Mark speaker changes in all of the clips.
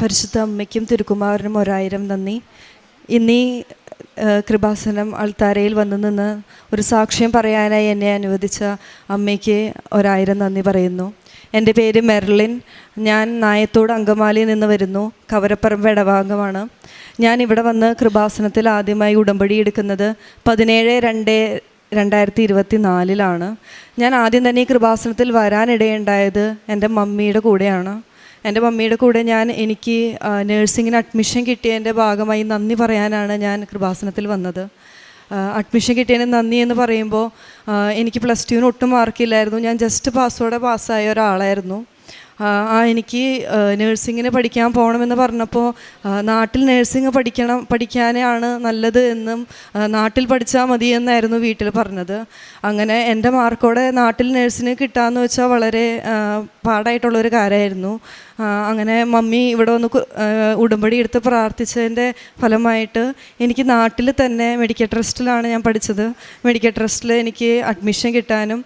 Speaker 1: പരിശുദ്ധ അമ്മയ്ക്കും തിരുക്കുമാരനും 1000 നന്ദി. ഇന്നീ കൃപാസനം അൾത്താരയിൽ വന്നു നിന്ന് ഒരു സാക്ഷ്യം പറയാനായി എന്നെ അനുവദിച്ച അമ്മയ്ക്ക് 1000 നന്ദി പറയുന്നു. എൻ്റെ പേര് മെർലിൻ. ഞാൻ നായത്തോട് അങ്കമാലിയിൽ നിന്ന് വരുന്നു. കവരപ്പറമ്പ് ഇടവാംഗമാണ്. ഞാൻ ഇവിടെ വന്ന് കൃപാസനത്തിൽ ആദ്യമായി ഉടമ്പടി എടുക്കുന്നത് 17/2/2024 ഞാൻ ആദ്യം തന്നെ ഈ കൃപാസനത്തിൽ വരാനിടയുണ്ടായത് എൻ്റെ മമ്മിയുടെ കൂടെയാണ്. എൻ്റെ മമ്മിയുടെ കൂടെ എനിക്ക് നേഴ്സിങ്ങിന് അഡ്മിഷൻ കിട്ടിയതിൻ്റെ ഭാഗമായി നന്ദി പറയാനാണ് ഞാൻ കൃപാസനത്തിൽ വന്നത്. അഡ്മിഷൻ കിട്ടിയതിന് നന്ദി എന്ന് പറയുമ്പോൾ എനിക്ക് +2 ഒട്ടും മാർക്കില്ലായിരുന്നു. ഞാൻ ജസ്റ്റ് പാസ്സായ ഒരാളായിരുന്നു. എനിക്ക് നേഴ്സിങ്ങിന് പഠിക്കാൻ പോകണമെന്ന് പറഞ്ഞപ്പോൾ നാട്ടിൽ നേഴ്സിംഗ് പഠിക്കാനാണ് നല്ലത് എന്നും നാട്ടിൽ പഠിച്ചാൽ മതി എന്നായിരുന്നു വീട്ടിൽ പറഞ്ഞത്. അങ്ങനെ എൻ്റെ മാർക്കോടെ നാട്ടിൽ നേഴ്സിന് കിട്ടാമെന്ന് വെച്ചാൽ വളരെ പാടായിട്ടുള്ളൊരു കാര്യമായിരുന്നു. അങ്ങനെ മമ്മി ഇവിടെ വന്ന് ഉടമ്പടി എടുത്ത് പ്രാർത്ഥിച്ചതിൻ്റെ ഫലമായിട്ട് എനിക്ക് നാട്ടിൽ തന്നെ മെഡിക്കൽ ട്രസ്റ്റിലാണ് ഞാൻ പഠിച്ചത്. മെഡിക്കൽ ട്രസ്റ്റിൽ എനിക്ക് അഡ്മിഷൻ കിട്ടാനും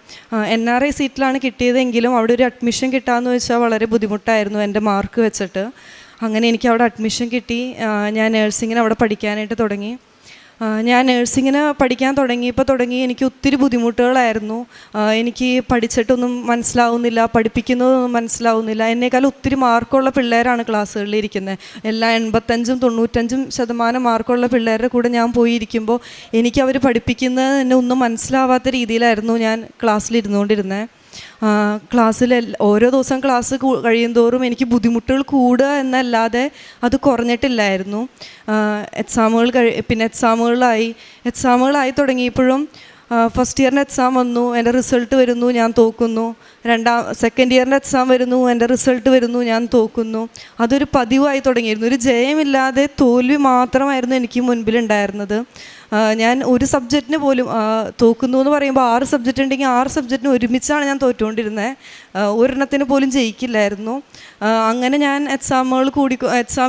Speaker 1: NRI സീറ്റിലാണ് കിട്ടിയതെങ്കിലും അവിടെ ഒരു അഡ്മിഷൻ കിട്ടാമെന്ന് വെച്ചാൽ വളരെ ബുദ്ധിമുട്ടായിരുന്നു എൻ്റെ മാർക്ക് വെച്ചിട്ട്. അങ്ങനെ എനിക്ക് അവിടെ അഡ്മിഷൻ കിട്ടി. ഞാൻ നേഴ്സിങ്ങിന് അവിടെ പഠിക്കാനായിട്ട് തുടങ്ങി. ഞാൻ നേഴ്സിങ്ങിന് പഠിക്കാൻ തുടങ്ങി എനിക്ക് ഒത്തിരി ബുദ്ധിമുട്ടുകളായിരുന്നു. എനിക്ക് പഠിച്ചിട്ടൊന്നും മനസ്സിലാവുന്നില്ല, പഠിപ്പിക്കുന്നതൊന്നും മനസ്സിലാവുന്നില്ല. എന്നേക്കാൾ ഒത്തിരി മാർക്കുള്ള പിള്ളേരാണ് ക്ലാസ്സുകളിൽ ഇരിക്കുന്നത്. എല്ലാ 85-95% മാർക്കുള്ള പിള്ളേരുടെ കൂടെ ഞാൻ പോയിരിക്കുമ്പോൾ എനിക്ക് അവർ പഠിപ്പിക്കുന്നത് തന്നെ ഒന്നും മനസ്സിലാവാത്ത രീതിയിലായിരുന്നു ഞാൻ ക്ലാസ്സിലിരുന്നുകൊണ്ടിരുന്നത്. ക്ലാസ്സിൽ ഓരോ ദിവസം ക്ലാസ് കഴിയുന്തോറും എനിക്ക് ബുദ്ധിമുട്ടുകൾ കൂടുക എന്നല്ലാതെ അത് കുറഞ്ഞിട്ടില്ലായിരുന്നു. എക്സാമുകളായി തുടങ്ങിയപ്പോഴും ഫസ്റ്റ് ഇയറിൻ്റെ എക്സാം വന്നു, എൻ്റെ റിസൾട്ട് വരുന്നു, ഞാൻ തോക്കുന്നു. സെക്കൻഡ് ഇയറിൻ്റെ എക്സാം വരുന്നു, എൻ്റെ റിസൾട്ട് വരുന്നു, ഞാൻ തോക്കുന്നു. അതൊരു പതിവായി തുടങ്ങിയിരുന്നു. ഒരു ജയമില്ലാതെ തോൽവി മാത്രമായിരുന്നു എനിക്ക് മുൻപിലുണ്ടായിരുന്നത്. ഞാൻ ഒരു സബ്ജക്റ്റിന് പോലും തോക്കുന്നു എന്ന് പറയുമ്പോൾ 6 സബ്ജക്റ്റ് ഉണ്ടെങ്കിൽ 6 സബ്ജക്റ്റിന് ഒരുമിച്ചാണ് ഞാൻ തോറ്റുകൊണ്ടിരുന്നത്. ഒരെണ്ണത്തിന് പോലും ജയിക്കില്ലായിരുന്നു. അങ്ങനെ ഞാൻ എക്സാം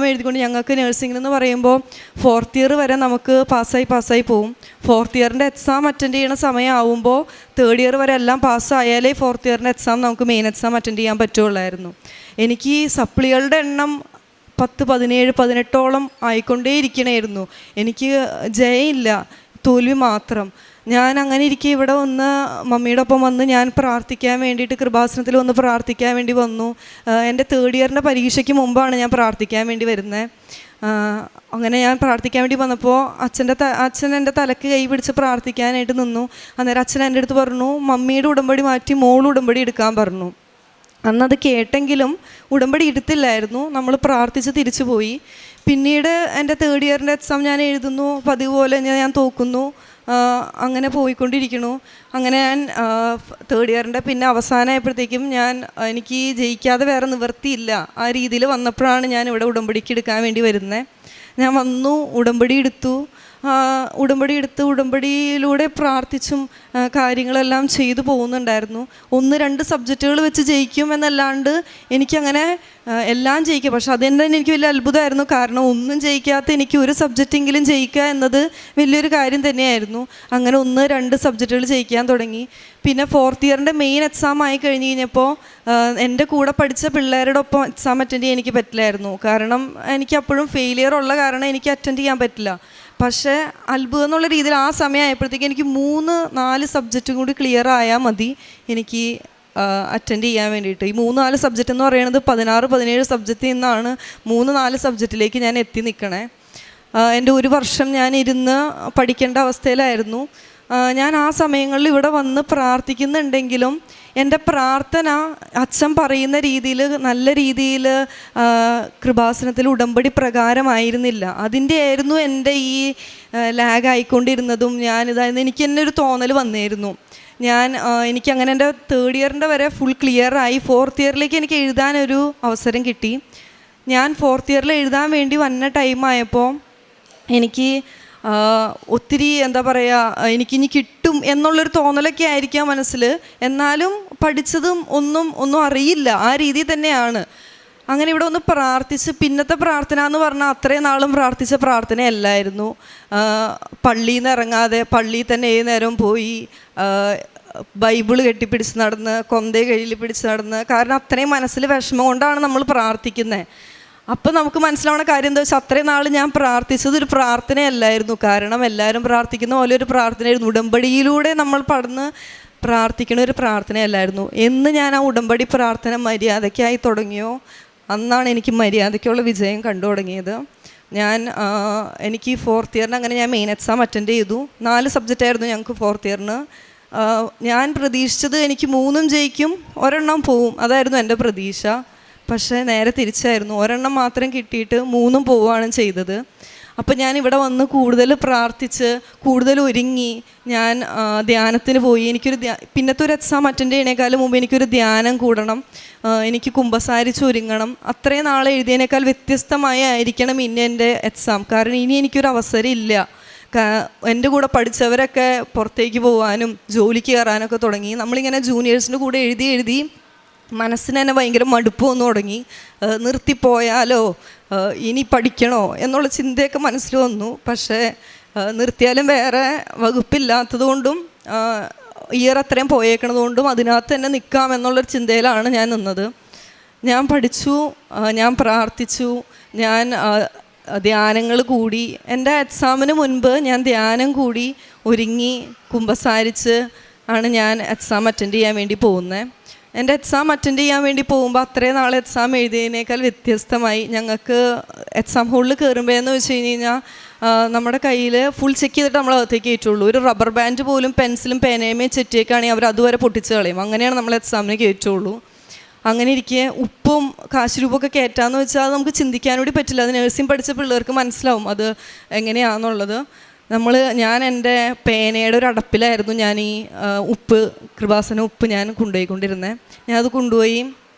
Speaker 1: എഴുതിക്കൊണ്ട് ഞങ്ങൾക്ക് നേഴ്സിംഗിനെന്ന് പറയുമ്പോൾ 4th ഇയർ വരെ നമുക്ക് പാസ്സായി പോവും. 4th ഇയറിൻ്റെ എക്സാം അറ്റൻഡ് ചെയ്യണ സമയമാവുമ്പോൾ 3rd ഇയർ വരെ എല്ലാം പാസ്സായാലേ 4th ഇയറിൻ്റെ എക്സാം നമുക്ക് മെയിൻ എക്സാം അറ്റൻഡ് ചെയ്യാൻ പറ്റുള്ളായിരുന്നു. എനിക്ക് സപ്ലികളുടെ എണ്ണം 10, 17, 18ഓളം ആയിക്കൊണ്ടേയിരിക്കണമായിരുന്നു. എനിക്ക് ജയമില്ല, തോൽവി മാത്രം. ഞാൻ അങ്ങനെ ഇരിക്കെ ഇവിടെ വന്ന് മമ്മിയുടെ ഒപ്പം വന്ന് ഞാൻ പ്രാർത്ഥിക്കാൻ വേണ്ടിയിട്ട് കൃപാസനത്തിൽ വന്ന് പ്രാർത്ഥിക്കാൻ വേണ്ടി വന്നു. എൻ്റെ 3rd ഇയറിൻ്റെ പരീക്ഷയ്ക്ക് മുമ്പാണ് ഞാൻ പ്രാർത്ഥിക്കാൻ വേണ്ടി വരുന്നത്. അങ്ങനെ ഞാൻ പ്രാർത്ഥിക്കാൻ വേണ്ടി വന്നപ്പോൾ അച്ഛൻ എൻ്റെ തലക്ക് കൈ പിടിച്ച് പ്രാർത്ഥിക്കാനായിട്ട് നിന്നു. അന്നേരം അച്ഛൻ എൻ്റെ അടുത്ത് പറഞ്ഞു, മമ്മിയുടെ ഉടമ്പടി മാറ്റി ഉടമ്പടി എടുക്കാൻ പറഞ്ഞു. അന്നത് കേട്ടെങ്കിലും ഉടമ്പടി എടുത്തില്ലായിരുന്നു. നമ്മൾ പ്രാർത്ഥിച്ച് തിരിച്ചു പോയി. പിന്നീട് എൻ്റെ 3rd ഇയറിൻ്റെ എക്സാം ഞാൻ എഴുതുന്നു, പതിവ് പോലെ ഞാൻ തോക്കുന്നു. അങ്ങനെ പോയിക്കൊണ്ടിരിക്കണു. അങ്ങനെ ഞാൻ 3rd ഇയറിൻ്റെ പിന്നെ അവസാനമായപ്പോഴത്തേക്കും എനിക്ക് ജയിക്കാതെ വേറെ നിവൃത്തിയില്ല. ആ രീതിയിൽ വന്നപ്പോഴാണ് ഞാൻ ഇവിടെ ഉടമ്പടിക്ക് എടുക്കാൻ വേണ്ടി വരുന്നത്. ഞാൻ വന്നു, ഉടമ്പടി എടുത്തു. ഉടമ്പടിയിലൂടെ പ്രാർത്ഥിച്ചും കാര്യങ്ങളെല്ലാം ചെയ്തു പോകുന്നുണ്ടായിരുന്നു. 1-2 സബ്ജക്റ്റുകൾ വെച്ച് ജയിക്കും എന്നല്ലാണ്ട് എനിക്കങ്ങനെ എല്ലാം ജയിക്കുക. പക്ഷെ അതെന്നെ എനിക്ക് വലിയ അത്ഭുതമായിരുന്നു. കാരണം ഒന്നും ജയിക്കാത്ത എനിക്ക് ഒരു സബ്ജക്റ്റെങ്കിലും ജയിക്കുക എന്നത് വലിയൊരു കാര്യം തന്നെയായിരുന്നു. അങ്ങനെ 1-2 സബ്ജക്റ്റുകൾ ജയിക്കാൻ തുടങ്ങി. പിന്നെ 4th ഇയറിൻ്റെ മെയിൻ എക്സാം ആയി കഴിഞ്ഞപ്പോൾ എൻ്റെ കൂടെ പഠിച്ച പിള്ളേരുടെ ഒപ്പം എക്സാം അറ്റൻഡ് ചെയ്യാൻ എനിക്ക് പറ്റില്ലായിരുന്നു. കാരണം എനിക്ക് അപ്പോഴും ഫെയിലിയർ ഉള്ള കാരണം എനിക്ക് അറ്റൻഡ് ചെയ്യാൻ പറ്റില്ല. പക്ഷേ അത്ഭുതം എന്നുള്ള രീതിയിൽ ആ സമയമായപ്പോഴത്തേക്ക് എനിക്ക് 3-4 സബ്ജക്റ്റും കൂടി ക്ലിയർ ആയാൽ മതി എനിക്ക് അറ്റൻഡ് ചെയ്യാൻ വേണ്ടിയിട്ട്. ഈ 3-4 സബ്ജക്റ്റ് എന്ന് പറയുന്നത് 16-17 സബ്ജക്റ്റിൽ നിന്നാണ് 3-4 സബ്ജക്റ്റിലേക്ക് ഞാൻ എത്തി നിൽക്കണേ. എൻ്റെ 1 വർഷം ഞാൻ ഇരുന്ന് പഠിക്കേണ്ട അവസ്ഥയിലായിരുന്നു. ഞാൻ ആ സമയങ്ങളിൽ ഇവിടെ വന്ന് പ്രാർത്ഥിക്കുന്നുണ്ടെങ്കിലും എൻ്റെ പ്രാർത്ഥന അച്ഛൻ പറയുന്ന രീതിയിൽ നല്ല രീതിയിൽ കൃപാസനത്തിൽ ഉടമ്പടി പ്രകാരമായിരുന്നില്ല. അതിൻ്റെ ആയിരുന്നു എൻ്റെ ഈ ലാഗ് ആയിക്കൊണ്ടിരുന്നതും. എനിക്ക് തന്നെ ഒരു തോന്നൽ വന്നിരുന്നു. എനിക്കങ്ങനെ എൻ്റെ 3rd ഇയറിൻ്റെ വരെ ഫുൾ ക്ലിയറായി. 4th ഇയറിലേക്ക് എനിക്ക് എഴുതാനൊരു അവസരം കിട്ടി. ഞാൻ 4th ഇയറിൽ എഴുതാൻ വേണ്ടി വന്ന ടൈമായപ്പോൾ എനിക്ക് ഒത്തിരി എനിക്കിനി കിട്ടും എന്നുള്ളൊരു തോന്നലൊക്കെ ആയിരിക്കാം മനസ്സിൽ. എന്നാലും പഠിച്ചതും ഒന്നും അറിയില്ല, ആ രീതിയിൽ തന്നെയാണ്. അങ്ങനെ ഇവിടെ ഒന്ന് പ്രാർത്ഥിച്ച്, പിന്നത്തെ പ്രാർത്ഥന എന്ന് പറഞ്ഞാൽ അത്രയും നാളും പ്രാർത്ഥിച്ച പ്രാർത്ഥനയല്ലായിരുന്നു. പള്ളിയിൽ നിന്ന് ഇറങ്ങാതെ പള്ളിയിൽ തന്നെ ഏത് നേരവും പോയി ബൈബിള് കെട്ടിപ്പിടിച്ച് നടന്ന്, കൊന്തയെ കയ്യിൽ പിടിച്ച് നടന്ന്, കാരണം അത്രയും മനസ്സിൽ വിഷമം കൊണ്ടാണ് നമ്മൾ പ്രാർത്ഥിക്കുന്നത്. അപ്പം നമുക്ക് മനസ്സിലാവുന്ന കാര്യം എന്താ വെച്ചാൽ അത്രയും നാൾ ഞാൻ പ്രാർത്ഥിച്ചത് ഒരു പ്രാർത്ഥനയല്ലായിരുന്നു. കാരണം എല്ലാവരും പ്രാർത്ഥിക്കുന്ന പോലെ ഒരു പ്രാർത്ഥനയായിരുന്നു. ഉടമ്പടിയിലൂടെ നമ്മൾ പ്രാർത്ഥിക്കുന്ന ഒരു പ്രാർത്ഥനയല്ലായിരുന്നു. എന്ന് ഞാൻ ആ ഉടമ്പടി പ്രാർത്ഥന മര്യാദയ്ക്കായി തുടങ്ങിയോ അന്നാണ് എനിക്ക് മര്യാദയ്ക്കുള്ള വിജയം കണ്ടു തുടങ്ങിയത്. എനിക്ക് 4th ഇയറിന് അങ്ങനെ ഞാൻ മെയിൻ എക്സാം അറ്റൻഡ് ചെയ്തു. 4 സബ്ജക്റ്റായിരുന്നു ഞങ്ങൾക്ക് 4th ഇയറിന്. ഞാൻ പ്രതീക്ഷിച്ചത് എനിക്ക് 3 ജയിക്കും, 1 പോവും, അതായിരുന്നു എൻ്റെ പ്രതീക്ഷ. പക്ഷേ നേരെ തിരിച്ചായിരുന്നു. 1 മാത്രം കിട്ടിയിട്ട് 3 പോവുകയാണ് ചെയ്തത്. അപ്പം ഞാൻ ഇവിടെ വന്ന് കൂടുതൽ പ്രാർത്ഥിച്ച് കൂടുതൽ ഒരുങ്ങി ഞാൻ ധ്യാനത്തിന് പോയി. പിന്നത്തെ ഒരു എക്സാം അറ്റൻഡ് ചെയ്യണേക്കാളും മുമ്പ് എനിക്കൊരു ധ്യാനം കൂടണം, എനിക്ക് കുമ്പസാരിച്ച് ഒരുങ്ങണം. അത്രയും നാളെ എഴുതിയതിനേക്കാൾ വ്യത്യസ്തമായി ആയിരിക്കണം ഇനി എൻ്റെ എക്സാം. കാരണം ഇനി എനിക്കൊരു അവസരം ഇല്ല. എൻ്റെ കൂടെ പഠിച്ചവരൊക്കെ പുറത്തേക്ക് പോകാനും ജോലിക്ക് കയറാനൊക്കെ തുടങ്ങി. നമ്മളിങ്ങനെ ജൂനിയേഴ്സിൻ്റെ കൂടെ എഴുതി മനസ്സിന് തന്നെ ഭയങ്കര മടുപ്പ് വന്നു തുടങ്ങി. നിർത്തിപ്പോയാലോ, ഇനി പഠിക്കണോ എന്നുള്ള ചിന്തയൊക്കെ മനസ്സിൽ വന്നു. പക്ഷേ നിർത്തിയാലും വേറെ വകുപ്പില്ലാത്തത് കൊണ്ടും ഇയർ അത്രയും പോയേക്കണതുകൊണ്ടും അതിനകത്ത് തന്നെ നിൽക്കാം എന്നുള്ളൊരു ചിന്തയിലാണ് ഞാൻ നിന്നത്. ഞാൻ പഠിച്ചു, ഞാൻ പ്രാർത്ഥിച്ചു, ഞാൻ ധ്യാനങ്ങൾ കൂടി. എൻ്റെ എക്സാമിന് മുൻപ് ഞാൻ ധ്യാനം കൂടി ഒരുങ്ങി കുമ്പസാരിച്ച് ആണ് ഞാൻ എക്സാം അറ്റൻഡ് ചെയ്യാൻ വേണ്ടി പോകുന്നത്. എൻ്റെ എക്സാം അറ്റൻഡ് ചെയ്യാൻ വേണ്ടി പോകുമ്പോൾ അത്രയും നാൾ എക്സാം എഴുതിയതിനേക്കാൾ വ്യത്യസ്തമായി ഞങ്ങൾക്ക് എക്സാം ഹോളിൽ കയറുമ്പോഴെന്ന് വെച്ച് കഴിഞ്ഞാൽ നമ്മുടെ കയ്യിൽ ഫുൾ ചെക്ക് ചെയ്തിട്ട് നമ്മൾ അകത്തേക്ക് കയറ്റുള്ളൂ. ഒരു റബ്ബർ ബാൻഡ് പോലും പെൻസിലും പേനയുമേ ചെറ്റിയേക്കാണെങ്കിൽ അവർ അതുവരെ പൊട്ടിച്ച് കളയും. അങ്ങനെയാണ് നമ്മൾ എക്സാമിന് കയറ്റുള്ളൂ. അങ്ങനെ ഇരിക്കെ ഉപ്പും കാശ് രൂപമൊക്കെ കയറ്റാമെന്ന് വെച്ചാൽ അത് നമുക്ക് ചിന്തിക്കാൻ കൂടി പറ്റില്ല. അത് നഴ്സിംഗ് പഠിച്ച പിള്ളേർക്ക് മനസ്സിലാവും അത് എങ്ങനെയാണെന്നുള്ളത്. ഞാൻ എൻ്റെ പേനയുടെ ഒരു അടപ്പിലായിരുന്നു ഞാൻ ഈ കൃപാസന ഉപ്പ് ഞാൻ കൊണ്ടുപോയിക്കൊണ്ടിരുന്നത്. ഞാനത് കൊണ്ടുപോയി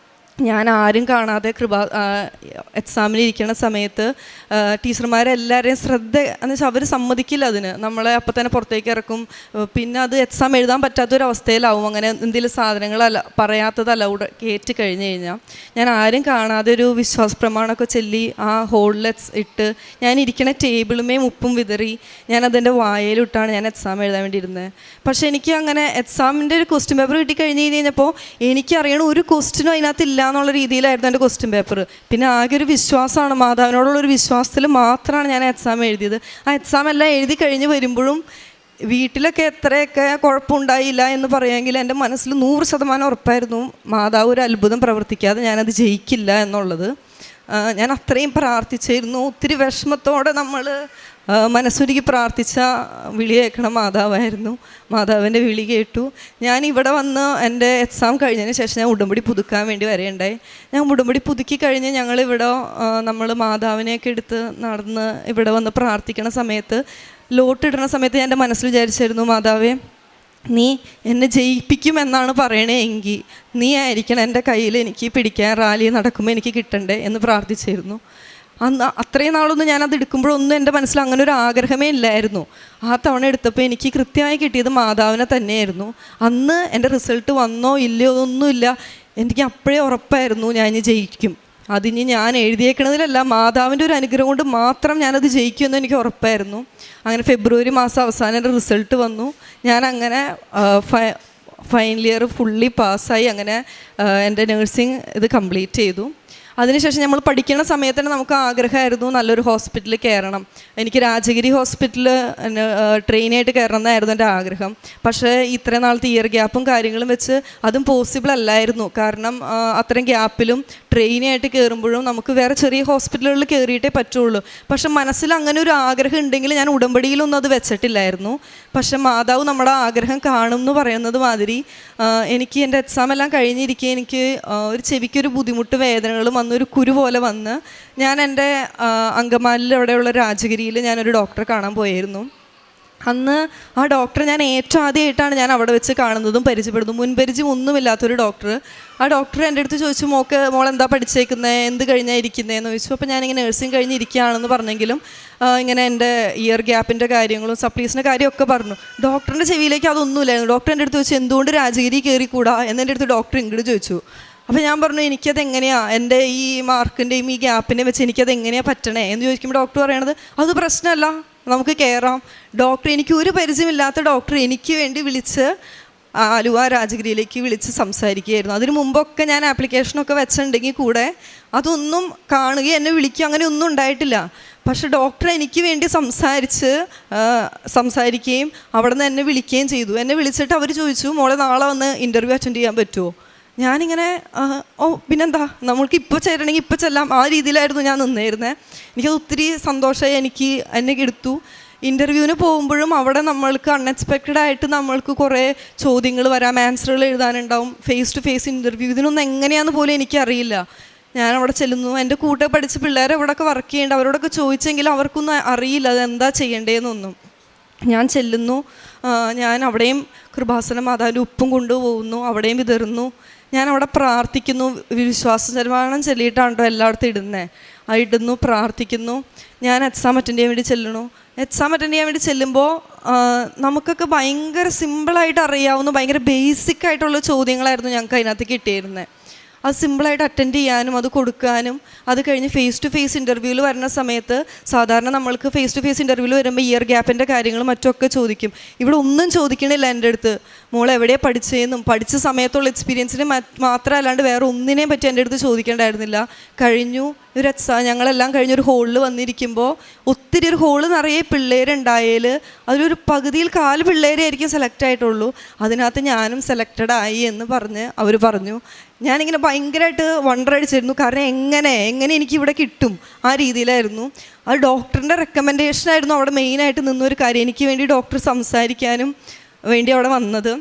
Speaker 1: ഞാൻ ആരും കാണാതെ എക്സാമിനിരിക്കുന്ന സമയത്ത് ടീച്ചർമാരെല്ലാവരെയും ശ്രദ്ധ എന്ന് വെച്ചാൽ അവർ സമ്മതിക്കില്ല അതിന്. നമ്മളെ അപ്പം തന്നെ പുറത്തേക്ക് ഇറക്കും. പിന്നെ അത് എക്സാം എഴുതാൻ പറ്റാത്തൊരവസ്ഥയിലാവും. അങ്ങനെ എന്തെങ്കിലും സാധനങ്ങൾ പറയാത്തത് അലൗഡ് കയറ്റി കഴിഞ്ഞ് കഴിഞ്ഞാൽ ഞാൻ ആരും കാണാതെ ഒരു വിശ്വാസ പ്രമാണമൊക്കെ ചൊല്ലി ആ ഹോളിൽ ഇട്ട് ഞാൻ ഇരിക്കുന്ന ടേബിളുമേയും ഉപ്പും വിതറി ഞാൻ അതിൻ്റെ വായയിലിട്ടാണ് ഞാൻ എക്സാം എഴുതാൻ വേണ്ടി ഇരുന്നത്. പക്ഷേ എനിക്ക് അങ്ങനെ എക്സാമിൻ്റെ ഒരു ക്വസ്റ്റ്യൻ പേപ്പർ കിട്ടിക്കഴിഞ്ഞ് കഴിഞ്ഞപ്പോൾ എനിക്കറിയണം ഒരു ക്വസ്റ്റ്യനും അതിനകത്തില്ല എന്നുള്ള രീതിയിലായിരുന്നു എൻ്റെ ക്വസ്റ്റ്യൻ പേപ്പർ. പിന്നെ ആകെ ഒരു വിശ്വാസമാണ്, മാതാവിനോടുള്ളൊരു വിശ്വാസത്തിൽ മാത്രമാണ് ഞാൻ എക്സാം എഴുതിയത്. ആ എക്സാം എല്ലാം എഴുതി കഴിഞ്ഞ് വരുമ്പോഴും വീട്ടിലൊക്കെ എത്രയൊക്കെ കുഴപ്പമുണ്ടായില്ല എന്ന് പറയുമെങ്കിൽ എൻ്റെ മനസ്സിൽ 100% ഉറപ്പായിരുന്നു മാതാവ് ഒരു അത്ഭുതം പ്രവർത്തിക്കാതെ ഞാനത് ജയിക്കില്ല എന്നുള്ളത്. ഞാൻ അത്രയും പ്രാർത്ഥിച്ചിരുന്നു. ഒത്തിരി വിഷമത്തോടെ നമ്മൾ മനസ്സൊരുക്കി പ്രാർത്ഥിച്ച വിളി കേൾക്കണ മാതാവായിരുന്നു. മാതാവിൻ്റെ വിളി കേട്ടു. ഞാൻ ഇവിടെ വന്ന് എൻ്റെ എക്സാം കഴിഞ്ഞതിന് ശേഷം ഞാൻ ഉടമ്പടി പുതുക്കാൻ വേണ്ടി വരേണ്ടായി. ഞാൻ ഉടമ്പടി പുതുക്കി കഴിഞ്ഞ് ഞങ്ങളിവിടെ നമ്മൾ മാതാവിനെയൊക്കെ എടുത്ത് നടന്ന് ഇവിടെ വന്ന് പ്രാർത്ഥിക്കണ സമയത്ത് ലോട്ടിടുന്ന സമയത്ത് ഞാൻ എൻ്റെ മനസ്സിൽ വിചാരിച്ചായിരുന്നു, മാതാവേ നീ എന്നെ ജയിപ്പിക്കുമെന്നാണ് പറയണേ എങ്കിൽ നീ ആയിരിക്കണം എൻ്റെ കയ്യിൽ എനിക്ക് പിടിക്കാൻ റാലി നടക്കുമ്പോൾ എനിക്ക് കിട്ടണ്ടേ എന്ന് പ്രാർത്ഥിച്ചിരുന്നു. അത്രയും നാളൊന്നും ഞാനത് എടുക്കുമ്പോഴൊന്നും എൻ്റെ മനസ്സിൽ അങ്ങനെ ഒരു ആഗ്രഹമേ ഇല്ലായിരുന്നു. ആ തവണ എടുത്തപ്പോൾ എനിക്ക് കൃത്യമായി കിട്ടിയത് മാതാവിനെ തന്നെയായിരുന്നു. അന്ന് എൻ്റെ റിസൾട്ട് വന്നോ ഇല്ലയോ ഒന്നുമില്ല, എനിക്ക് അപ്പോഴേ ഉറപ്പായിരുന്നു ഞാൻ ഇനി ജയിക്കും. അതിന് ഞാൻ എഴുതിയേക്കണതിലല്ല, മാതാവിൻ്റെ ഒരു അനുഗ്രഹം കൊണ്ട് മാത്രം ഞാനത് ജയിക്കുമെന്ന് എനിക്ക് ഉറപ്പായിരുന്നു. അങ്ങനെ ഫെബ്രുവരി മാസം അവസാനം എൻ്റെ റിസൾട്ട് വന്നു. ഞാൻ അങ്ങനെ ഫൈനൽ ഇയർ ഫുള്ളി പാസ്സായി. അങ്ങനെ എൻ്റെ നഴ്സിംഗ് ഇത് കംപ്ലീറ്റ് ചെയ്തു. അതിനുശേഷം നമ്മൾ പഠിക്കുന്ന സമയത്ത് തന്നെ നമുക്ക് ആഗ്രഹമായിരുന്നു നല്ലൊരു ഹോസ്പിറ്റലിൽ കയറണം. എനിക്ക് രാജഗിരി ഹോസ്പിറ്റലിൽ ട്രെയിനായിട്ട് കയറണം എന്നായിരുന്നു എൻ്റെ ആഗ്രഹം. പക്ഷേ ഇത്രയും നാളത്തെ ഇയർ ഗ്യാപ്പും കാര്യങ്ങളും വെച്ച് അതും പോസിബിൾ അല്ലായിരുന്നു. കാരണം അത്രയും ഗ്യാപ്പിലും ട്രെയിനായിട്ട് കയറുമ്പോഴും നമുക്ക് വേറെ ചെറിയ ഹോസ്പിറ്റലുകളിൽ കയറിയിട്ടേ പറ്റുള്ളൂ. പക്ഷെ മനസ്സിൽ അങ്ങനെ ഒരു ആഗ്രഹം ഉണ്ടെങ്കിൽ ഞാൻ ഉടമ്പടിയിലൊന്നും അത് വെച്ചിട്ടില്ലായിരുന്നു. പക്ഷെ മാതാവ് നമ്മുടെ ആഗ്രഹം കാണും എന്ന് പറയുന്നത് മാതിരി എനിക്ക് എൻ്റെ എക്സാം എല്ലാം കഴിഞ്ഞിരിക്കെ എനിക്ക് ഒരു ചെവിക്കൊരു ബുദ്ധിമുട്ട് വേദനകളും വന്നൊരു കുരു പോലെ വന്ന് ഞാൻ എൻ്റെ അങ്കമാലിൽ അവിടെയുള്ള രാജഗിരിയിൽ ഞാനൊരു ഡോക്ടറെ കാണാൻ പോയിരുന്നു. അന്ന് ആ ഡോക്ടറെ ഞാൻ ഏറ്റവും ആദ്യമായിട്ടാണ് ഞാൻ അവിടെ വെച്ച് കാണുന്നതും പരിചയപ്പെടുന്നതും. മുൻപരിചയം ഒന്നുമില്ലാത്തൊരു ഡോക്ടർ. ആ ഡോക്ടർ എൻ്റെ അടുത്ത് ചോദിച്ചു, മോളെന്താ പഠിച്ചേക്കുന്നത്, എന്ത് കഴിഞ്ഞാൽ ഇരിക്കുന്നതെന്ന് ചോദിച്ചു. അപ്പോൾ ഞാനിങ്ങനെ നഴ്സിംഗ് കഴിഞ്ഞിരിക്കുകയാണെന്ന് പറഞ്ഞെങ്കിലും ഇങ്ങനെ എൻ്റെ ഇയർ ഗ്യാപ്പിൻ്റെ കാര്യങ്ങളും സപ്ലീസിൻ്റെ കാര്യമൊക്കെ പറഞ്ഞു. ഡോക്ടറിൻ്റെ ചെവിയിലേക്ക് അതൊന്നുമില്ലായിരുന്നു. ഡോക്ടർ എൻ്റെ അടുത്ത് ചോദിച്ചു, എന്തുകൊണ്ട് രാജഗിരി കയറിക്കൂടാ എന്നെൻ്റെ അടുത്ത് ഡോക്ടർ ഇങ്ങോട്ട് ചോദിച്ചു. അപ്പോൾ ഞാൻ പറഞ്ഞു, എനിക്കതെങ്ങനെയാണ് എൻ്റെ ഈ മാർക്കിൻ്റെയും ഈ ഗ്യാപ്പിനെ വെച്ച് എനിക്കത് എങ്ങനെയാണ് പറ്റണേ എന്ന് ചോദിക്കുമ്പോൾ ഡോക്ടർ പറയണത്, അത് പ്രശ്നമല്ല, നമുക്ക് കയറാം. ഡോക്ടർ, എനിക്ക് ഒരു പരിചയമില്ലാത്ത ഡോക്ടർ എനിക്ക് വേണ്ടി വിളിച്ച് ആലുവ രാജഗിരിയിലേക്ക് വിളിച്ച് സംസാരിക്കുകയായിരുന്നു. അതിന് മുമ്പൊക്കെ ഞാൻ ആപ്ലിക്കേഷനൊക്കെ വെച്ചിട്ടുണ്ടെങ്കിൽ കൂടെ അതൊന്നും കാണുകയും എന്നെ വിളിക്കുക അങ്ങനെ ഒന്നും ഉണ്ടായിട്ടില്ല. പക്ഷെ ഡോക്ടർ എനിക്ക് വേണ്ടി സംസാരിക്കുകയും അവിടെ നിന്ന് എന്നെ വിളിക്കുകയും ചെയ്തു. എന്നെ വിളിച്ചിട്ട് അവർ ചോദിച്ചു, മോളെ നാളെ വന്ന് ഇൻ്റർവ്യൂ അറ്റൻഡ് ചെയ്യാൻ പറ്റുമോ? ഞാനിങ്ങനെ പിന്നെന്താ, നമ്മൾക്ക് ഇപ്പോൾ ചേരണമെങ്കിൽ ഇപ്പോൾ ചെല്ലാം, ആ രീതിയിലായിരുന്നു ഞാൻ നിന്നിരുന്നത്. എനിക്കത് ഒത്തിരി സന്തോഷമായി. എന്നെ എടുത്തു. ഇൻ്റർവ്യൂവിന് പോകുമ്പോഴും അവിടെ നമ്മൾക്ക് അൺഎക്സ്പെക്റ്റഡ് ആയിട്ട് നമ്മൾക്ക് കുറേ ചോദ്യങ്ങൾ വരാം, ആൻസറുകൾ എഴുതാനുണ്ടാവും, ഫേസ് ടു ഫേസ് ഇൻ്റർവ്യൂ. ഇതിനൊന്നും എങ്ങനെയാണെന്ന് പോലും എനിക്കറിയില്ല. ഞാൻ അവിടെ ചെല്ലുന്നു, എൻ്റെ കൂടെ പഠിച്ച പിള്ളേരെ അവിടെയൊക്കെ വർക്ക് ചെയ്യേണ്ട, അവരോടൊക്കെ ചോദിച്ചെങ്കിലും അവർക്കൊന്നും അറിയില്ല അതെന്താ ചെയ്യേണ്ടതെന്നൊന്നും. ഞാൻ ചെല്ലുന്നു, ഞാൻ അവിടെയും കൃപാസന മാതാവിൻ്റെ ഉപ്പും കൊണ്ടുപോകുന്നു, അവിടെയും വിതറുന്നു. ഞാൻ അവിടെ പ്രാർത്ഥിക്കുന്നു, വിശ്വാസ നിർമ്മാണം ചൊല്ലിയിട്ടാണോ എല്ലായിടത്തും ഇടുന്നു, പ്രാർത്ഥിക്കുന്നു. ഞാൻ എക്സാം അറ്റൻഡ് ചെയ്യാൻ വേണ്ടി ചെല്ലണു. എക്സാം അറ്റൻഡ് ചെയ്യാൻ വേണ്ടി ചെല്ലുമ്പോൾ നമുക്കൊക്കെ ഭയങ്കര സിമ്പിളായിട്ട് അറിയാവുന്ന ഭയങ്കര ബേസിക് ആയിട്ടുള്ള ചോദ്യങ്ങളായിരുന്നു ഞങ്ങൾക്ക് അതിനകത്ത് കിട്ടിയിരുന്നത്. അത് സിമ്പിളായിട്ട് അറ്റൻഡ് ചെയ്യാനും അത് കൊടുക്കാനും, അത് കഴിഞ്ഞ് ഫേസ് ടു ഫേസ് ഇൻ്റർവ്യൂവിൽ വരുന്ന സമയത്ത് സാധാരണ നമ്മൾക്ക് ഫേസ് ടു ഫേസ് ഇൻ്റർവ്യൂവിൽ വരുമ്പോൾ ഇയർ ഗ്യാപ്പിൻ്റെ കാര്യങ്ങളും മറ്റൊക്കെ ചോദിക്കും. ഇവിടെ ഒന്നും ചോദിക്കണില്ല എൻ്റെ അടുത്ത്. മോൾ എവിടെയാണ് പഠിച്ചതെന്നും പഠിച്ച സമയത്തുള്ള എക്സ്പീരിയൻസിനെ മാത്രമല്ലാണ്ട് വേറെ ഒന്നിനെയും പറ്റി എൻ്റെ അടുത്ത് ചോദിക്കേണ്ടായിരുന്നില്ല. കഴിഞ്ഞു ഒരു ഞങ്ങളെല്ലാം കഴിഞ്ഞൊരു ഹോളിൽ വന്നിരിക്കുമ്പോൾ ഒത്തിരി ഒരു ഹോള് നിറയെ പിള്ളേരുണ്ടായാൽ അതിലൊരു പകുതിയിൽ 4 പിള്ളേരെ ആയിരിക്കും സെലക്ട് ആയിട്ടുള്ളൂ. അതിനകത്ത് ഞാനും സെലക്റ്റഡ് ആയി എന്ന് പറഞ്ഞ് അവർ പറഞ്ഞു. ഞാനിങ്ങനെ ഭയങ്കരമായിട്ട് വണ്ടർ അടിച്ചിരുന്നു. കാരണം എങ്ങനെ എനിക്കിവിടെ കിട്ടും, ആ രീതിയിലായിരുന്നു. അത് ഡോക്ടറിൻ്റെ റെക്കമെൻഡേഷനായിരുന്നു അവിടെ മെയിനായിട്ട് നിന്നൊരു കാര്യം. എനിക്ക് വേണ്ടി ഡോക്ടർ സംസാരിക്കാനും വേണ്ടി അവിടെ വന്നത്.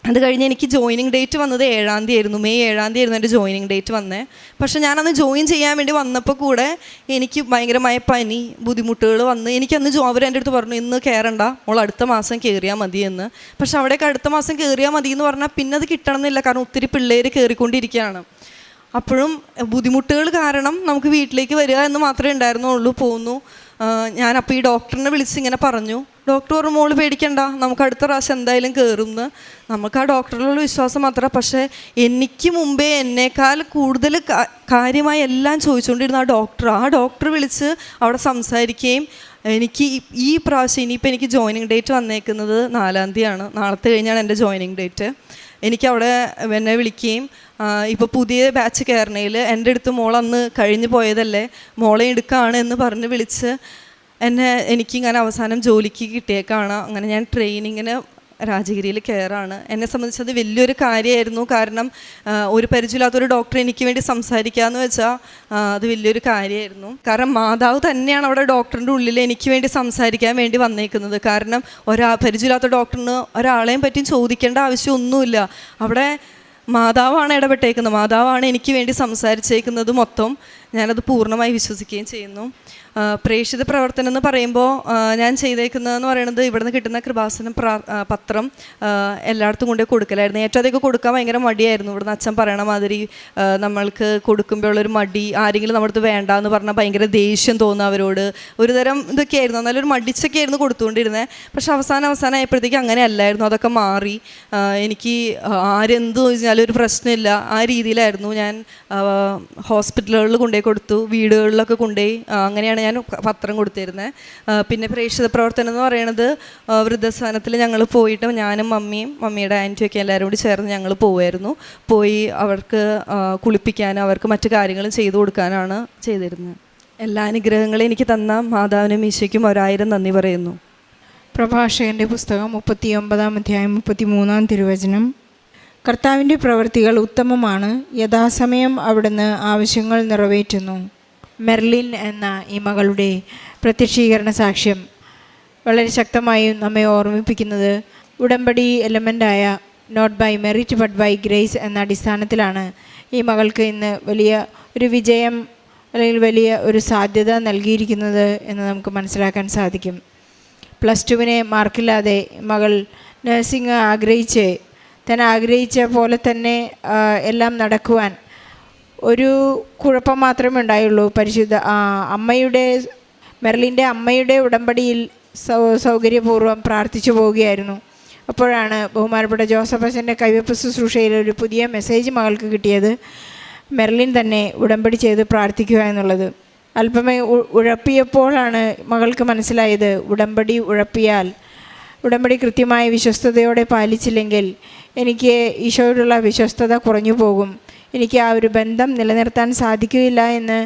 Speaker 1: അത് കഴിഞ്ഞ് എനിക്ക് ജോയിനിങ് ഡേറ്റ് വന്നത് 7-ാം തീയതി ആയിരുന്നു. മെയ് 7-ാം തീയതി ആയിരുന്നു എൻ്റെ ജോയിനിങ് ഡേറ്റ് വന്നത്. പക്ഷേ ഞാനന്ന് ജോയിൻ ചെയ്യാൻ വേണ്ടി വന്നപ്പോൾ കൂടെ എനിക്ക് ഭയങ്കരമായ പനി, ബുദ്ധിമുട്ടുകൾ വന്ന് എനിക്കന്ന് അവരെൻ്റെ അടുത്ത് പറഞ്ഞു, ഇന്ന് കയറണ്ട, മോൾ അടുത്ത മാസം കയറിയാൽ മതി എന്ന്. പക്ഷെ അവിടേക്ക് അടുത്ത മാസം കയറിയാൽ മതി എന്ന് പറഞ്ഞാൽ പിന്നെ അത് കിട്ടണമെന്നില്ല, കാരണം ഒത്തിരി പിള്ളേർ കയറിക്കൊണ്ടിരിക്കുകയാണ്. അപ്പോഴും ബുദ്ധിമുട്ടുകൾ കാരണം നമുക്ക് വീട്ടിലേക്ക് വരിക എന്ന് മാത്രമേ ഉണ്ടായിരുന്നുള്ളൂ. പോന്നു. ഞാനപ്പോൾ ഈ ഡോക്ടറിനെ വിളിച്ച് ഇങ്ങനെ പറഞ്ഞു. ഡോക്ടർ പറഞ്ഞു, മോള് പേടിക്കണ്ട, നമുക്ക് അടുത്ത പ്രാവശ്യം എന്തായാലും കയറുമെന്ന്. നമുക്ക് ആ ഡോക്ടറിലുള്ള വിശ്വാസം മാത്രമേ. പക്ഷേ എനിക്ക് മുമ്പേ എന്നേക്കാൾ കൂടുതൽ കാര്യമായി എല്ലാം ചോദിച്ചുകൊണ്ടിരുന്ന ആ ഡോക്ടർ വിളിച്ച് അവിടെ സംസാരിക്കുകയും എനിക്ക് ഈ പ്രാവശ്യം ഇനിയിപ്പോൾ എനിക്ക് ജോയിനിങ് ഡേറ്റ് വന്നേക്കുന്നത് 4-ാം തീയതിയാണ്. നാളത്തെ കഴിഞ്ഞാണ് എൻ്റെ ജോയിനിങ് ഡേറ്റ്. എനിക്കവിടെ എന്നെ വിളിക്കുകയും ഇപ്പോൾ പുതിയ ബാച്ച് കയറണയിൽ എൻ്റെ അടുത്ത് മോളന്ന് കഴിഞ്ഞ് പോയതല്ലേ, മോളെ എടുക്കുകയാണ് എന്ന് പറഞ്ഞ് വിളിച്ച് എനിക്കിങ്ങനെ അവസാനം ജോലിക്ക് കിട്ടിയേക്കാണ്. അങ്ങനെ ഞാൻ ട്രെയിനിങ്ങിന് രാജഗിരിയിൽ കയറാണ്. എന്നെ സംബന്ധിച്ച് അത് വലിയൊരു കാര്യമായിരുന്നു. കാരണം ഒരു പരിചയമില്ലാത്തൊരു ഡോക്ടർ എനിക്ക് വേണ്ടി സംസാരിക്കാമെന്ന് വെച്ചാൽ അത് വലിയൊരു കാര്യമായിരുന്നു. കാരണം മാതാവ് തന്നെയാണ് അവിടെ ഡോക്ടറിൻ്റെ ഉള്ളിൽ എനിക്ക് വേണ്ടി സംസാരിക്കാൻ വേണ്ടി വന്നേക്കുന്നത്. കാരണം പരിചയമില്ലാത്ത ഡോക്ടറിന് ഒരാളെയും പറ്റിയും ചോദിക്കേണ്ട ആവശ്യമൊന്നുമില്ല. അവിടെ മാതാവാണ് ഇടപെട്ടേക്കുന്നത്, മാതാവാണ് എനിക്ക് വേണ്ടി സംസാരിച്ചേക്കുന്നത് മൊത്തം. ഞാനത് പൂർണ്ണമായി വിശ്വസിക്കുകയും ചെയ്യുന്നു. പ്രേക്ഷിത പ്രവർത്തനം എന്ന് പറയുമ്പോൾ ഞാൻ ചെയ്തേക്കുന്നതെന്ന് പറയുന്നത് ഇവിടുന്ന് കിട്ടുന്ന കൃപാസനം പത്രം എല്ലായിടത്തും കൊണ്ടുപോയി കൊടുക്കലായിരുന്നു. ഏറ്റവും അധികം കൊടുക്കാൻ ഭയങ്കര മടിയായിരുന്നു. ഇവിടുന്ന് അച്ഛൻ പറയണ മാതിരി നമ്മൾക്ക് കൊടുക്കുമ്പോഴുള്ളൊരു മടി, ആരെങ്കിലും നമ്മുടെ അടുത്ത് വേണ്ടാന്ന് പറഞ്ഞാൽ ഭയങ്കര ദേഷ്യം തോന്നുക അവരോട്, ഒരുതരം ഇതൊക്കെയായിരുന്നു. നല്ലൊരു മടിച്ചൊക്കെ ആയിരുന്നു കൊടുത്തുകൊണ്ടിരുന്നത്. പക്ഷെ അവസാനം ആയപ്പോഴത്തേക്ക് അങ്ങനെ അല്ലായിരുന്നു, അതൊക്കെ മാറി. എനിക്ക് ആരെന്ത് ചോദിച്ചാലും ഒരു പ്രശ്നമില്ല, ആ രീതിയിലായിരുന്നു. ഞാൻ ഹോസ്പിറ്റലുകളിൽ കൊണ്ടുപോയി കൊടുത്തു, വീടുകളിലൊക്കെ കൊണ്ടുപോയി, അങ്ങനെയാണ് ഞാൻ പത്രം കൊടുത്തിരുന്നത്. പിന്നെ പ്രേക്ഷിത പ്രവർത്തനം എന്ന് പറയുന്നത് വൃദ്ധസ്ഥാനത്തിൽ ഞങ്ങൾ പോയിട്ട് ഞാനും മമ്മിയുടെ ആൻറ്റിയൊക്കെ എല്ലാവരും കൂടി ചേർന്ന് ഞങ്ങൾ പോയി അവർക്ക് കുളിപ്പിക്കാനും അവർക്ക് മറ്റു കാര്യങ്ങളും ചെയ്തു കൊടുക്കാനാണ് ചെയ്തിരുന്നത്. എല്ലാ അനുഗ്രഹങ്ങളും എനിക്ക് തന്ന മാതാവിനും ഈശോയ്ക്കും 1000 നന്ദി പറയുന്നു.
Speaker 2: പ്രഭാഷകൻ്റെ പുസ്തകം 39-ാം അധ്യായം 33-ാം തിരുവചനം. കർത്താവിൻ്റെ പ്രവൃത്തികൾ ഉത്തമമാണ്, യഥാസമയം അവിടുന്ന് ആവശ്യങ്ങൾ നിറവേറ്റുന്നു. മെർലിൻ എന്ന ഈ മകളുടെ പ്രത്യക്ഷീകരണ സാക്ഷ്യം വളരെ ശക്തമായും നമ്മെ ഓർമ്മിപ്പിക്കുന്നത് ഉടമ്പടി എലമെൻ്റായ not by merit but by grace എന്ന അടിസ്ഥാനത്തിലാണ് ഈ മകൾക്ക് ഇന്ന് വലിയ ഒരു വിജയം അല്ലെങ്കിൽ വലിയ ഒരു സാധ്യത നൽകിയിരിക്കുന്നത് എന്ന് നമുക്ക് മനസ്സിലാക്കാൻ സാധിക്കും. +2 മാർക്കില്ലാതെ മകൾ നഴ്സിംഗ് ആഗ്രഹിച്ച പോലെ തന്നെ എല്ലാം നടക്കുവാൻ ഒരു കുഴപ്പം മാത്രമേ ഉണ്ടായുള്ളൂ. മെർലിൻ്റെ അമ്മയുടെ ഉടമ്പടിയിൽ സൗകര്യപൂർവ്വം പ്രാർത്ഥിച്ചു പോവുകയായിരുന്നു. അപ്പോഴാണ് ബഹുമാനപ്പെട്ട ജോസഫ് അച്ഛൻ്റെ കൈവെപ്പ് ശുശ്രൂഷയിൽ ഒരു പുതിയ മെസ്സേജ് മകൾക്ക് കിട്ടിയത്. മെർലിൻ തന്നെ ഉടമ്പടി ചെയ്ത് പ്രാർത്ഥിക്കുക എന്നുള്ളത്. അല്പമേ ഉഴപ്പിയപ്പോഴാണ് മകൾക്ക് മനസ്സിലായത് ഉടമ്പടി ഉഴപ്പിയാൽ ഉടമ്പടി കൃത്യമായി വിശ്വസ്തയോടെ പാലിച്ചില്ലെങ്കിൽ എനിക്ക് ഈശോയോടുള്ള വിശ്വസ്തത കുറഞ്ഞു പോകും, എനിക്ക് ആ ഒരു ബന്ധം നിലനിർത്താൻ സാധിക്കുകയില്ല എന്ന്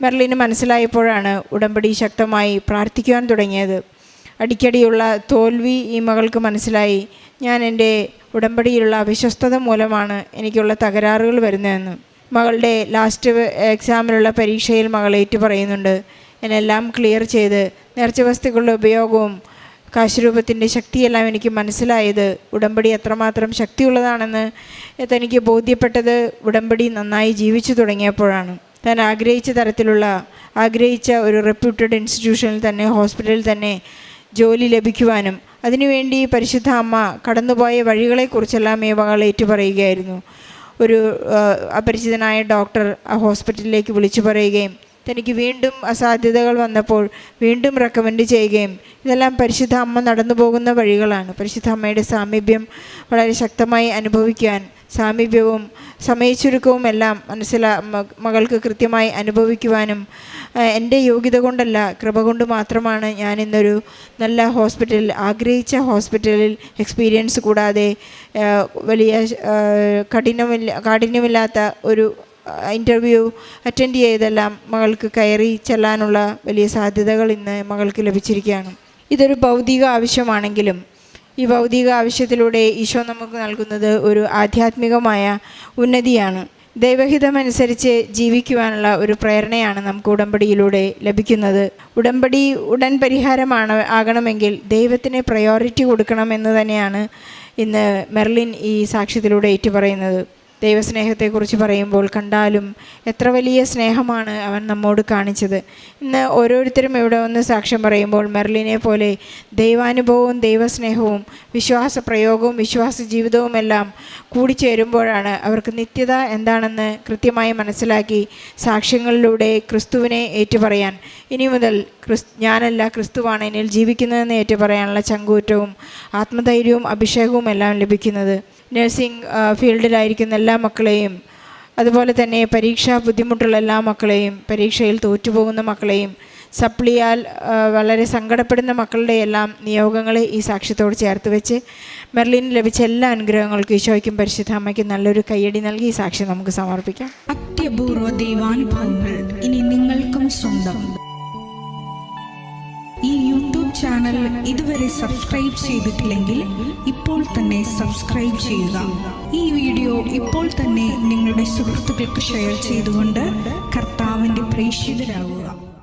Speaker 2: മെർലിന് മനസ്സിലായപ്പോഴാണ് ഉടമ്പടി ശക്തമായി പ്രാർത്ഥിക്കുവാൻ തുടങ്ങിയത്. അടിക്കടിയുള്ള തോൽവി ഈ മകൾക്ക് മനസ്സിലായി. ഞാൻ എൻ്റെ ഉടമ്പടിയിലുള്ള വിശ്വസ്തത മൂലമാണ് എനിക്കുള്ള തകരാറുകൾ വരുന്നതെന്ന്. മകളുടെ ലാസ്റ്റ് എക്സാമിലുള്ള പരീക്ഷയിൽ മകൾ ഏറ്റു പറയുന്നുണ്ട്, എന്നെല്ലാം ക്ലിയർ ചെയ്ത് നേർച്ച വസ്തുക്കളുടെ ഉപയോഗവും കാശുരൂപത്തിൻ്റെ ശക്തിയെല്ലാം എനിക്ക് മനസ്സിലായത് ഉടമ്പടി എത്രമാത്രം ശക്തിയുള്ളതാണെന്ന് തനിക്ക് ബോധ്യപ്പെട്ടത് ഉടമ്പടി നന്നായി ജീവിച്ചു തുടങ്ങിയപ്പോഴാണ്. താൻ ആഗ്രഹിച്ച ഒരു റെപ്യൂട്ടഡ് ഇൻസ്റ്റിറ്റ്യൂഷനിൽ തന്നെ, ഹോസ്പിറ്റലിൽ തന്നെ ജോലി ലഭിക്കുവാനും അതിനുവേണ്ടി പരിശുദ്ധ അമ്മ കടന്നുപോയ വഴികളെക്കുറിച്ചെല്ലാം ഈ മകൾ ഏറ്റുപറയുകയായിരുന്നു. ഒരു അപരിചിതനായ ഡോക്ടർ ആ ഹോസ്പിറ്റലിലേക്ക് വിളിച്ചു പറയുകയും തനിക്ക് വീണ്ടും അസാധ്യതകൾ വന്നപ്പോൾ വീണ്ടും റെക്കമെൻഡ് ചെയ്യുകയും, ഇതെല്ലാം പരിശുദ്ധ അമ്മ നടന്നു പോകുന്ന വഴികളാണ്. പരിശുദ്ധ അമ്മയുടെ സാമീപ്യം വളരെ ശക്തമായി അനുഭവിക്കാൻ, സാമീപ്യവും സമയച്ചുരുക്കവും എല്ലാം മകൾക്ക് കൃത്യമായി അനുഭവിക്കുവാനും, എൻ്റെ യോഗ്യത കൊണ്ടല്ല കൃപ കൊണ്ട് മാത്രമാണ് ഞാൻ ഇന്നൊരു നല്ല ഹോസ്പിറ്റലിൽ, ആഗ്രഹിച്ച ഹോസ്പിറ്റലിൽ എക്സ്പീരിയൻസ് കൂടാതെ വലിയ കാഠിന്യമില്ലാത്ത ഒരു ഇൻ്റർവ്യൂ അറ്റൻഡ് ചെയ്തെല്ലാം മകൾക്ക് കയറി ചെല്ലാനുള്ള വലിയ സാധ്യതകൾ ഇന്ന് മകൾക്ക് ലഭിച്ചിരിക്കുകയാണ്. ഇതൊരു ഭൗതിക ആവശ്യമാണെങ്കിലും ഈ ഭൗതിക ആവശ്യത്തിലൂടെ ഈശോ നമുക്ക് നൽകുന്നത് ഒരു ആധ്യാത്മികമായ ഉന്നതിയാണ്. ദൈവഹിതമനുസരിച്ച് ജീവിക്കുവാനുള്ള ഒരു പ്രേരണയാണ് നമുക്ക് ഉടമ്പടിയിലൂടെ ലഭിക്കുന്നത്. ഉടമ്പടി ഉടൻ ആകണമെങ്കിൽ ദൈവത്തിന് പ്രയോറിറ്റി കൊടുക്കണമെന്ന് തന്നെയാണ് ഇന്ന് മെർലിൻ ഈ സാക്ഷ്യത്തിലൂടെ ഏറ്റുപറയുന്നത്. ദൈവസ്നേഹത്തെക്കുറിച്ച് പറയുമ്പോൾ കണ്ടാലും എത്ര വലിയ സ്നേഹമാണ് അവൻ നമ്മോട് കാണിച്ചത്. ഇന്ന് ഓരോരുത്തരും ഇവിടെ വന്ന് സാക്ഷ്യം പറയുമ്പോൾ മെർലിനെ പോലെ ദൈവാനുഭവവും ദൈവസ്നേഹവും വിശ്വാസ പ്രയോഗവും വിശ്വാസ ജീവിതവും എല്ലാം കൂടിച്ചേരുമ്പോഴാണ് അവർക്ക് നിത്യത എന്താണെന്ന് കൃത്യമായി മനസ്സിലാക്കി സാക്ഷ്യങ്ങളിലൂടെ ക്രിസ്തുവിനെ ഏറ്റുപറയാൻ, ഇനി മുതൽ ഞാനല്ല ക്രിസ്തുവാണ് എന്നിൽ ജീവിക്കുന്നതെന്ന് ഏറ്റുപറയാനുള്ള ചങ്കൂറ്റവും ആത്മധൈര്യവും അഭിഷേകവും എല്ലാം ലഭിക്കുന്നത്. നഴ്സിംഗ് ഫീൽഡിലായിരിക്കുന്ന എല്ലാ മക്കളെയും, അതുപോലെ തന്നെ പരീക്ഷാ ബുദ്ധിമുട്ടുള്ള എല്ലാ മക്കളെയും, പരീക്ഷയിൽ തോറ്റുപോകുന്ന മക്കളെയും, സപ്ലിയാൽ വളരെ സങ്കടപ്പെടുന്ന മക്കളുടെ എല്ലാം നിയോഗങ്ങളെ ഈ സാക്ഷ്യത്തോട് ചേർത്ത് വെച്ച് മെർലിന് ലഭിച്ച എല്ലാ അനുഗ്രഹങ്ങൾക്കും ഈശോയ്ക്കും പരിശുദ്ധ അമ്മയ്ക്കും നല്ലൊരു കയ്യടി നൽകി ഈ സാക്ഷ്യം നമുക്ക് സമർപ്പിക്കാം.
Speaker 3: അത്യപൂർവ ദൈവാനുഭവങ്ങൾ ഇനി നിങ്ങൾക്കും സ്വന്തം. ഈ യൂട്യൂബ് ചാനൽ ഇതുവരെ സബ്സ്ക്രൈബ് ചെയ്തിട്ടില്ലെങ്കിൽ ഇപ്പോൾ തന്നെ സബ്സ്ക്രൈബ് ചെയ്യുക. ഈ വീഡിയോ ഇപ്പോൾ തന്നെ നിങ്ങളുടെ സുഹൃത്തുക്കൾക്ക് ഷെയർ ചെയ്തുകൊണ്ട് കർത്താവിൻ്റെ പ്രേക്ഷിതരാകുക.